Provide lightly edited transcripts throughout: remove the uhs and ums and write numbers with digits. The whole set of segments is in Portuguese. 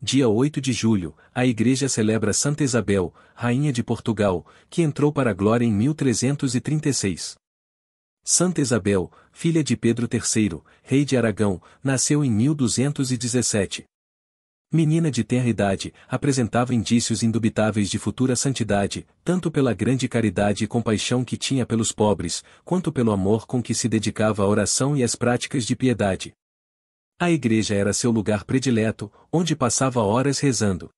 Dia 8 de julho, a Igreja celebra Santa Isabel, Rainha de Portugal, que entrou para a glória em 1336. Santa Isabel, filha de Pedro III, rei de Aragão, nasceu em 1217. Menina de tenra idade, apresentava indícios indubitáveis de futura santidade, tanto pela grande caridade e compaixão que tinha pelos pobres, quanto pelo amor com que se dedicava à oração e às práticas de piedade. A igreja era seu lugar predileto, onde passava horas rezando.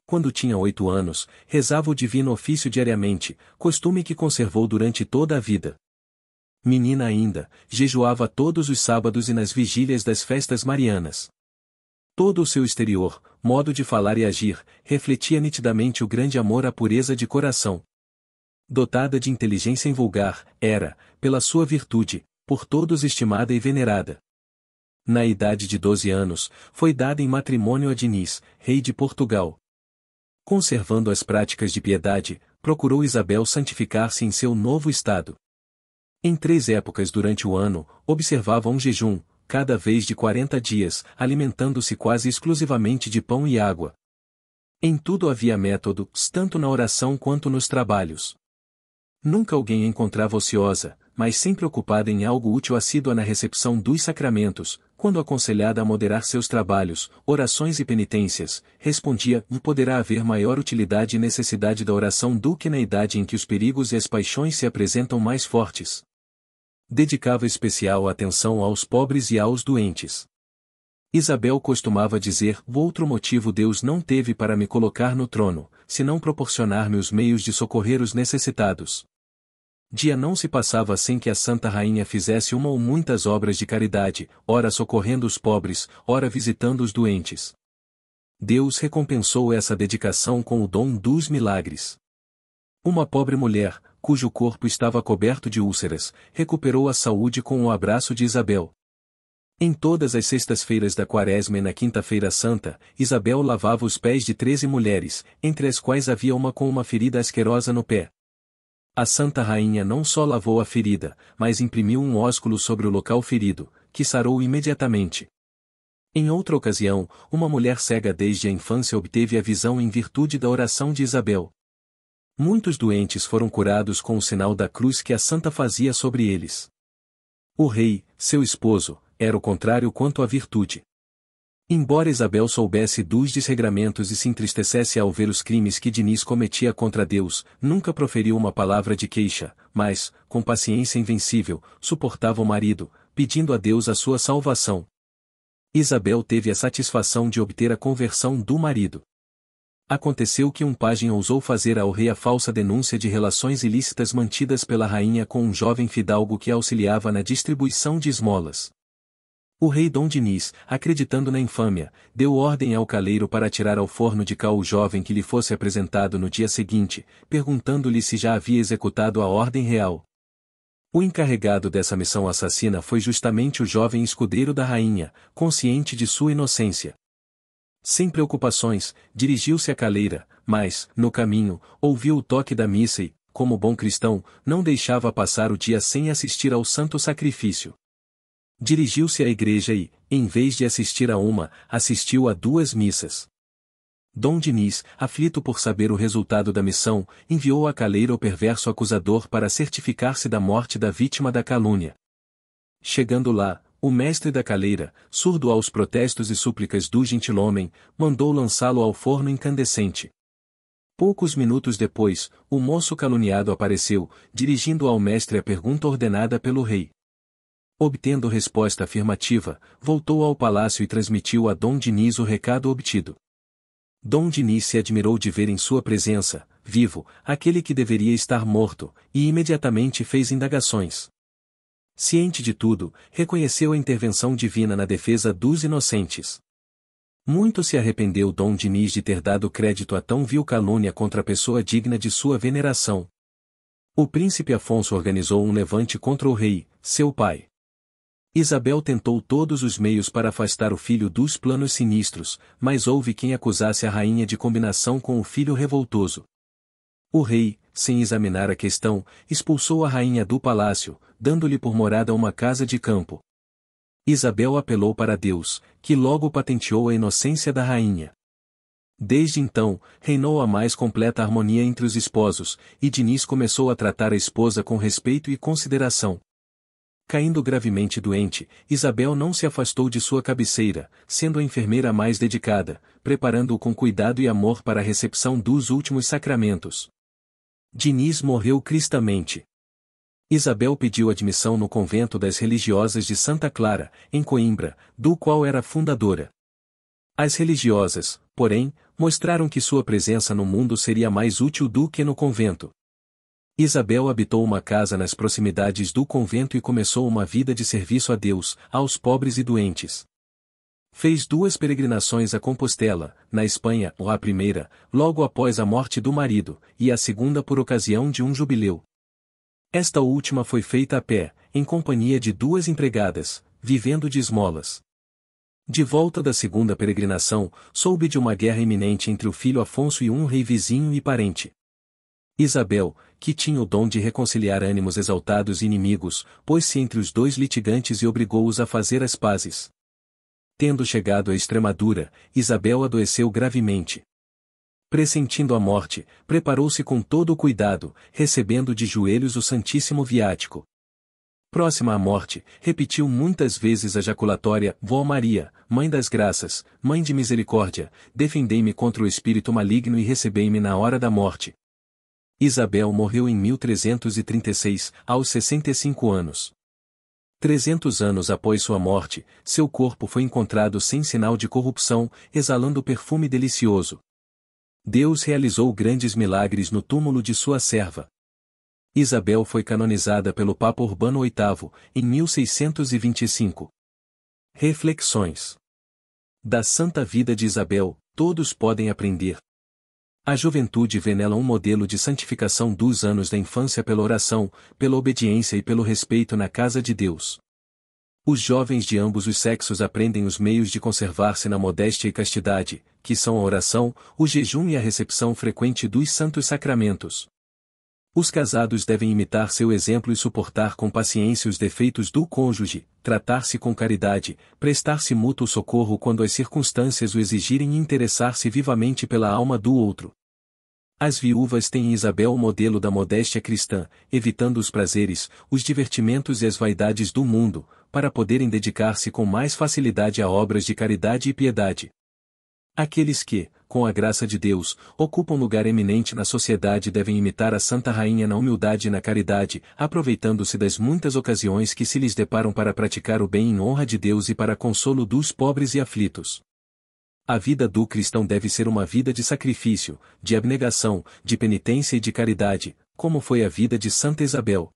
Quando tinha 8 anos, rezava o divino ofício diariamente, costume que conservou durante toda a vida. Menina ainda, jejuava todos os sábados e nas vigílias das festas marianas. Todo o seu exterior, modo de falar e agir, refletia nitidamente o grande amor à pureza de coração. Dotada de inteligência invulgar, era, pela sua virtude, por todos estimada e venerada. Na idade de 12 anos, foi dada em matrimônio a Diniz, rei de Portugal. Conservando as práticas de piedade, procurou Isabel santificar-se em seu novo estado. Em 3 épocas durante o ano, observava um jejum, cada vez de 40 dias, alimentando-se quase exclusivamente de pão e água. Em tudo havia métodos, tanto na oração quanto nos trabalhos. Nunca alguém a encontrava ociosa, mas sempre ocupada em algo útil, assídua na recepção dos sacramentos. Quando aconselhada a moderar seus trabalhos, orações e penitências, respondia: poderá haver maior utilidade e necessidade da oração do que na idade em que os perigos e as paixões se apresentam mais fortes. Dedicava especial atenção aos pobres e aos doentes. Isabel costumava dizer: outro motivo Deus não teve para me colocar no trono, senão proporcionar-me os meios de socorrer os necessitados. Dia não se passava sem que a Santa Rainha fizesse uma ou muitas obras de caridade, ora socorrendo os pobres, ora visitando os doentes. Deus recompensou essa dedicação com o dom dos milagres. Uma pobre mulher, cujo corpo estava coberto de úlceras, recuperou a saúde com o abraço de Isabel. Em todas as sextas-feiras da Quaresma e na Quinta-feira Santa, Isabel lavava os pés de 13 mulheres, entre as quais havia uma com uma ferida asquerosa no pé. A Santa Rainha não só lavou a ferida, mas imprimiu um ósculo sobre o local ferido, que sarou imediatamente. Em outra ocasião, uma mulher cega desde a infância obteve a visão em virtude da oração de Isabel. Muitos doentes foram curados com o sinal da cruz que a santa fazia sobre eles. O rei, seu esposo, era o contrário quanto à virtude. Embora Isabel soubesse dos desregramentos e se entristecesse ao ver os crimes que Diniz cometia contra Deus, nunca proferiu uma palavra de queixa, mas, com paciência invencível, suportava o marido, pedindo a Deus a sua salvação. Isabel teve a satisfação de obter a conversão do marido. Aconteceu que um pajem ousou fazer ao rei a falsa denúncia de relações ilícitas mantidas pela rainha com um jovem fidalgo que auxiliava na distribuição de esmolas. O rei Dom Diniz, acreditando na infâmia, deu ordem ao caleiro para tirar ao forno de cal o jovem que lhe fosse apresentado no dia seguinte, perguntando-lhe se já havia executado a ordem real. O encarregado dessa missão assassina foi justamente o jovem escudeiro da rainha, consciente de sua inocência. Sem preocupações, dirigiu-se à caleira, mas, no caminho, ouviu o toque da missa e, como bom cristão, não deixava passar o dia sem assistir ao santo sacrifício. Dirigiu-se à igreja e, em vez de assistir a uma, assistiu a 2 missas. Dom Diniz, aflito por saber o resultado da missão, enviou à caleira o perverso acusador para certificar-se da morte da vítima da calúnia. Chegando lá, o mestre da caleira, surdo aos protestos e súplicas do gentilhomem, mandou lançá-lo ao forno incandescente. Poucos minutos depois, o moço caluniado apareceu, dirigindo ao mestre a pergunta ordenada pelo rei. Obtendo resposta afirmativa, voltou ao palácio e transmitiu a Dom Diniz o recado obtido. Dom Diniz se admirou de ver em sua presença, vivo, aquele que deveria estar morto, e imediatamente fez indagações. Ciente de tudo, reconheceu a intervenção divina na defesa dos inocentes. Muito se arrependeu Dom Diniz de ter dado crédito a tão vil calúnia contra a pessoa digna de sua veneração. O príncipe Afonso organizou um levante contra o rei, seu pai. Isabel tentou todos os meios para afastar o filho dos planos sinistros, mas houve quem acusasse a rainha de combinação com o filho revoltoso. O rei, sem examinar a questão, expulsou a rainha do palácio, dando-lhe por morada uma casa de campo. Isabel apelou para Deus, que logo patenteou a inocência da rainha. Desde então, reinou a mais completa harmonia entre os esposos, e Diniz começou a tratar a esposa com respeito e consideração. Caindo gravemente doente, Isabel não se afastou de sua cabeceira, sendo a enfermeira mais dedicada, preparando-o com cuidado e amor para a recepção dos últimos sacramentos. Diniz morreu cristamente. Isabel pediu admissão no convento das religiosas de Santa Clara, em Coimbra, do qual era fundadora. As religiosas, porém, mostraram que sua presença no mundo seria mais útil do que no convento. Isabel habitou uma casa nas proximidades do convento e começou uma vida de serviço a Deus, aos pobres e doentes. Fez 2 peregrinações a Compostela, na Espanha, a primeira, logo após a morte do marido, e a segunda por ocasião de um jubileu. Esta última foi feita a pé, em companhia de 2 empregadas, vivendo de esmolas. De volta da segunda peregrinação, soube de uma guerra iminente entre o filho Afonso e um rei vizinho e parente. Isabel, que tinha o dom de reconciliar ânimos exaltados e inimigos, pôs-se entre os 2 litigantes e obrigou-os a fazer as pazes. Tendo chegado à Extremadura, Isabel adoeceu gravemente. Pressentindo a morte, preparou-se com todo o cuidado, recebendo de joelhos o Santíssimo Viático. Próxima à morte, repetiu muitas vezes a jaculatória: Vó Maria, Mãe das Graças, Mãe de Misericórdia, defendei-me contra o espírito maligno e recebei-me na hora da morte. Isabel morreu em 1336, aos 65 anos. 300 anos após sua morte, seu corpo foi encontrado sem sinal de corrupção, exalando perfume delicioso. Deus realizou grandes milagres no túmulo de sua serva. Isabel foi canonizada pelo Papa Urbano VIII, em 1625. Reflexões. Da santa vida de Isabel, todos podem aprender. A juventude vê nela um modelo de santificação dos anos da infância pela oração, pela obediência e pelo respeito na casa de Deus. Os jovens de ambos os sexos aprendem os meios de conservar-se na modéstia e castidade, que são a oração, o jejum e a recepção frequente dos santos sacramentos. Os casados devem imitar seu exemplo e suportar com paciência os defeitos do cônjuge, tratar-se com caridade, prestar-se mútuo socorro quando as circunstâncias o exigirem e interessar-se vivamente pela alma do outro. As viúvas têm em Isabel o modelo da modéstia cristã, evitando os prazeres, os divertimentos e as vaidades do mundo, para poderem dedicar-se com mais facilidade a obras de caridade e piedade. Aqueles que, com a graça de Deus, ocupam lugar eminente na sociedade devem imitar a Santa Rainha na humildade e na caridade, aproveitando-se das muitas ocasiões que se lhes deparam para praticar o bem em honra de Deus e para consolo dos pobres e aflitos. A vida do cristão deve ser uma vida de sacrifício, de abnegação, de penitência e de caridade, como foi a vida de Santa Isabel.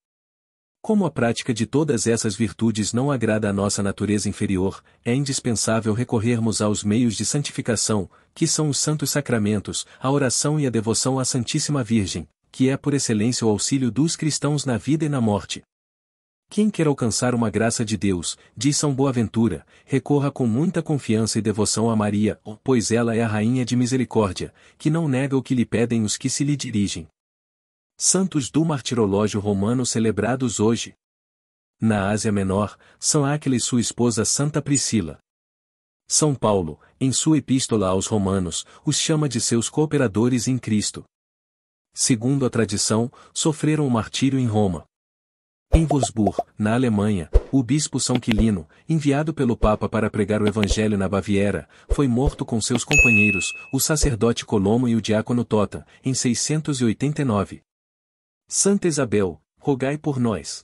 Como a prática de todas essas virtudes não agrada à nossa natureza inferior, é indispensável recorrermos aos meios de santificação, que são os santos sacramentos, a oração e a devoção à Santíssima Virgem, que é por excelência o auxílio dos cristãos na vida e na morte. Quem quer alcançar uma graça de Deus, diz São Boaventura, recorra com muita confiança e devoção a Maria, pois ela é a Rainha de Misericórdia, que não nega o que lhe pedem os que se lhe dirigem. Santos do Martirológio Romano celebrados hoje. Na Ásia Menor, São Áquila e sua esposa Santa Priscila. São Paulo, em sua epístola aos Romanos, os chama de seus cooperadores em Cristo. Segundo a tradição, sofreram o martírio em Roma. Em Wolfsburg, na Alemanha, o bispo São Quilino, enviado pelo Papa para pregar o Evangelho na Baviera, foi morto com seus companheiros, o sacerdote Colomo e o diácono Tota, em 689. Santa Isabel, rogai por nós.